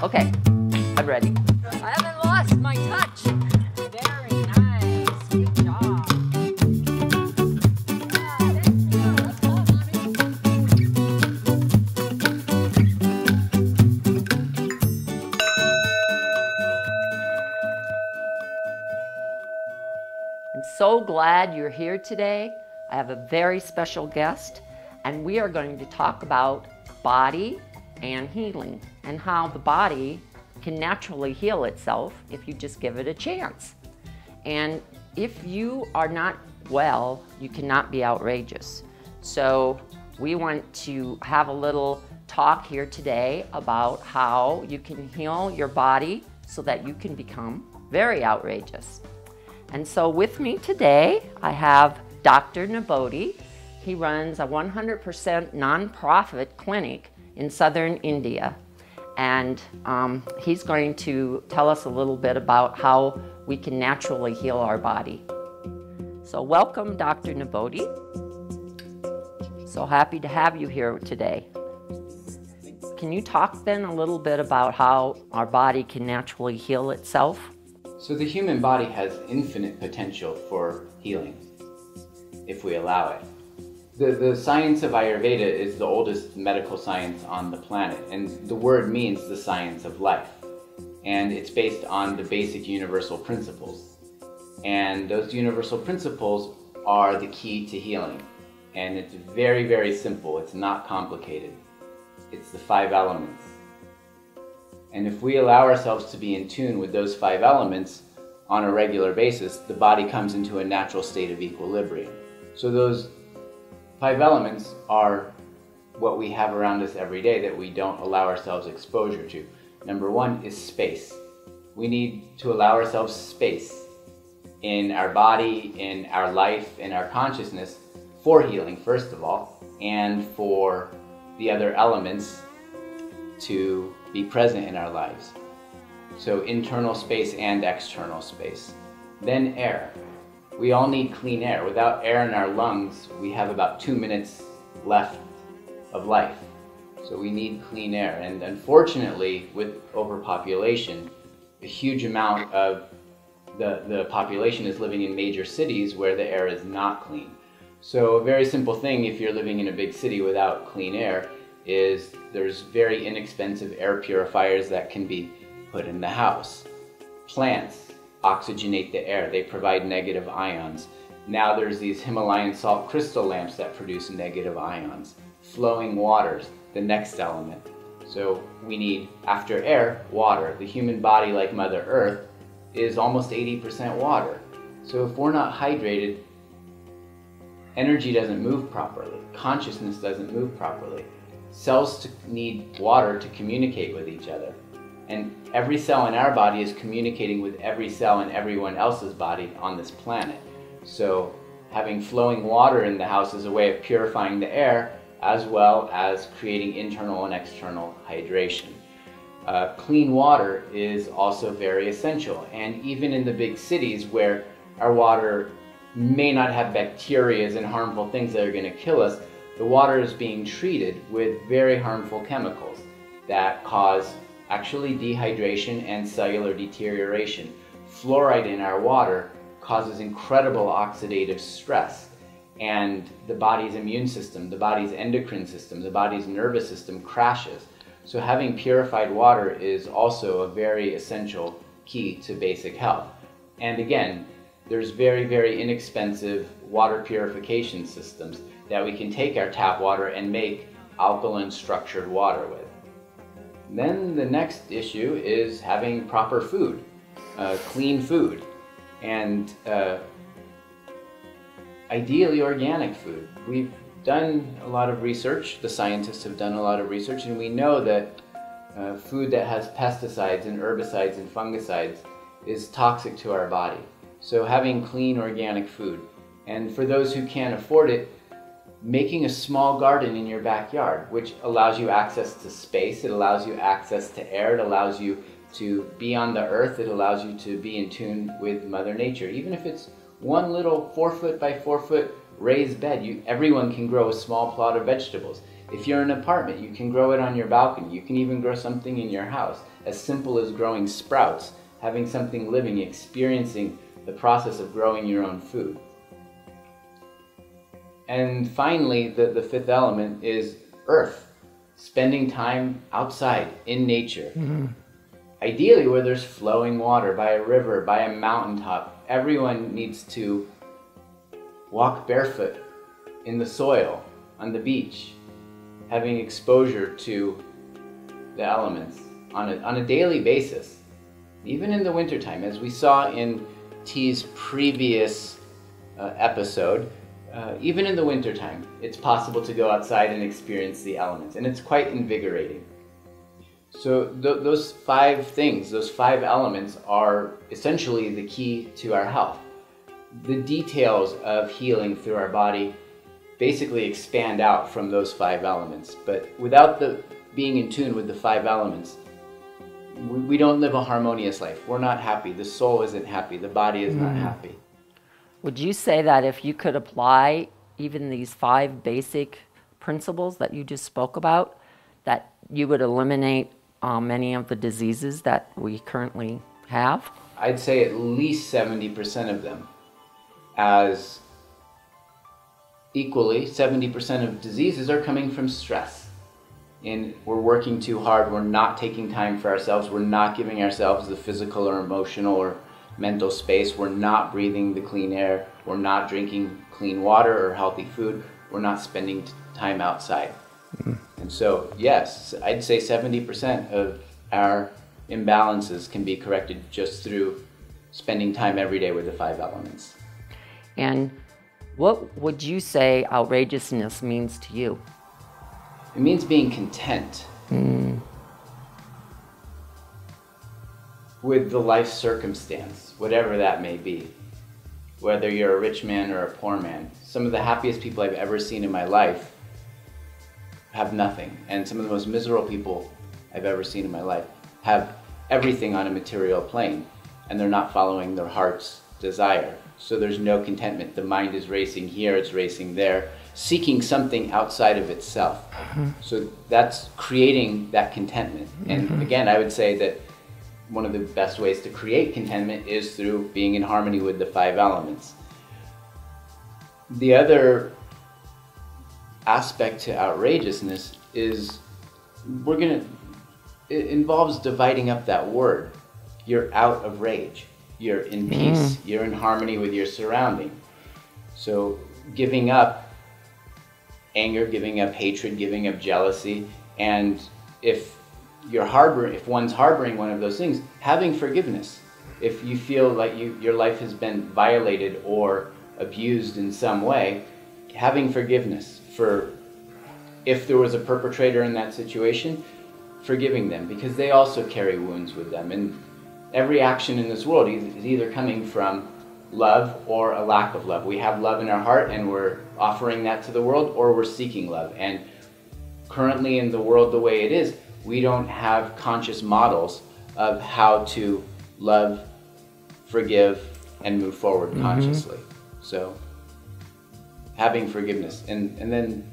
Okay, I'm ready. I haven't lost my touch. Very nice. Good job. Yeah, thank you. Let's go, Mommy. I'm so glad you're here today. I have a very special guest, and we are going to talk about body and healing and how the body can naturally heal itself if you just give it a chance. And if you are not well, you cannot be outrageous. So we want to have a little talk here today about how you can heal your body so that you can become very outrageous. And so with me today, I have Dr. Nibodhi. He runs a 100% nonprofit clinic in southern India. And he's going to tell us a little bit about how we can naturally heal our body. So welcome, Dr. Nibodhi. So happy to have you here today. Can you talk then a little bit about how our body can naturally heal itself? So the human body has infinite potential for healing, if we allow it. The science of Ayurveda is the oldest medical science on the planet, and the word means the science of life. And it's based on the basic universal principles. And those universal principles are the key to healing. And it's very, very simple. It's not complicated. It's the 5 elements. And if we allow ourselves to be in tune with those 5 elements on a regular basis, the body comes into a natural state of equilibrium. So those 5 elements are what we have around us every day that we don't allow ourselves exposure to. Number 1 is space. We need to allow ourselves space in our body, in our life, in our consciousness for healing, first of all, and for the other elements to be present in our lives. So internal space and external space. Then air. We all need clean air. Without air in our lungs, we have about 2 minutes left of life. So we need clean air. And unfortunately, with overpopulation, a huge amount of the population is living in major cities where the air is not clean. So a very simple thing, if you're living in a big city without clean air, is there's very inexpensive air purifiers that can be put in the house. Plants oxygenate the air. They provide negative ions. Now there's these Himalayan salt crystal lamps that produce negative ions. Flowing waters, the next element. So we need, after air, water. The human body, like Mother Earth, is almost 80% water. So if we're not hydrated, energy doesn't move properly. Consciousness doesn't move properly. Cells need water to communicate with each other. And every cell in our body is communicating with every cell in everyone else's body on this planet. So having flowing water in the house is a way of purifying the air, as well as creating internal and external hydration. Clean water is also very essential. And even in the big cities where our water may not have bacteria and harmful things that are going to kill us, the water is being treated with very harmful chemicals that cause actually dehydration and cellular deterioration. Fluoride in our water causes incredible oxidative stress, and the body's immune system, the body's endocrine system, the body's nervous system crashes. So having purified water is also a very essential key to basic health. And again, there's very, very inexpensive water purification systems that we can take our tap water and make alkaline structured water with. Then the next issue is having proper food, clean food, and ideally organic food. We've done a lot of research, the scientists have done a lot of research, and we know that food that has pesticides and herbicides and fungicides is toxic to our body. So having clean organic food. And for those who can't afford it, making a small garden in your backyard, which allows you access to space, it allows you access to air, it allows you to be on the earth, it allows you to be in tune with Mother Nature. Even if it's one little 4 foot by 4 foot raised bed, everyone can grow a small plot of vegetables. If you're in an apartment, you can grow it on your balcony. You can even grow something in your house, as simple as growing sprouts, having something living, experiencing the process of growing your own food. And finally, the fifth element is earth, spending time outside in nature. Ideally where there's flowing water, by a river, by a mountaintop. Everyone needs to walk barefoot in the soil, on the beach, having exposure to the elements on a daily basis, even in the wintertime. As we saw in T's previous episode, even in the wintertime, it's possible to go outside and experience the elements, and it's quite invigorating. So those five things, those five elements are essentially the key to our health. The details of healing through our body basically expand out from those five elements. But without being in tune with the five elements, we don't live a harmonious life. We're not happy. The soul isn't happy. The body is not happy. Would you say that if you could apply even these five basic principles that you just spoke about, that you would eliminate many of the diseases that we currently have? I'd say at least 70% of them. As equally, 70% of diseases are coming from stress. And we're working too hard, we're not taking time for ourselves, we're not giving ourselves the physical or emotional or mental space, we're not breathing the clean air, we're not drinking clean water or healthy food, we're not spending time outside. And so, yes, I'd say 70% of our imbalances can be corrected just through spending time every day with the five elements. And what would you say outrageousness means to you? It means being content with the life circumstance, whatever that may be. Whether you're a rich man or a poor man. Some of the happiest people I've ever seen in my life have nothing. And some of the most miserable people I've ever seen in my life have everything on a material plane, and they're not following their heart's desire. So there's no contentment. The mind is racing here, it's racing there, seeking something outside of itself. So that's creating that contentment. And again, I would say that one of the best ways to create contentment is through being in harmony with the five elements. The other aspect to outrageousness is it involves dividing up that word. You're out of rage. You're in peace. You're in harmony with your surrounding. So giving up anger, giving up hatred, giving up jealousy, and if one's harboring one of those things, having forgiveness. If you feel like your life has been violated or abused in some way, having forgiveness for, if there was a perpetrator in that situation, forgiving them, because they also carry wounds with them. And every action in this world is either coming from love or a lack of love. We have love in our heart and we're offering that to the world, or we're seeking love. And currently in the world the way it is, we don't have conscious models of how to love, forgive, and move forward consciously. So having forgiveness and then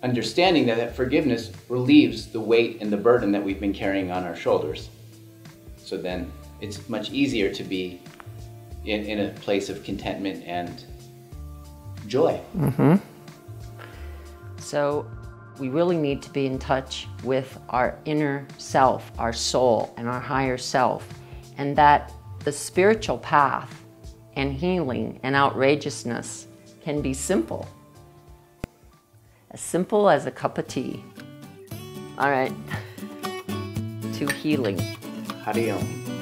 understanding that forgiveness relieves the weight and the burden that we've been carrying on our shoulders. So then it's much easier to be in a place of contentment and joy. So we really need to be in touch with our inner self, our soul, and our higher self, and that the spiritual path and healing and outrageousness can be simple. As simple as a cup of tea. All right, to healing. Hari Om.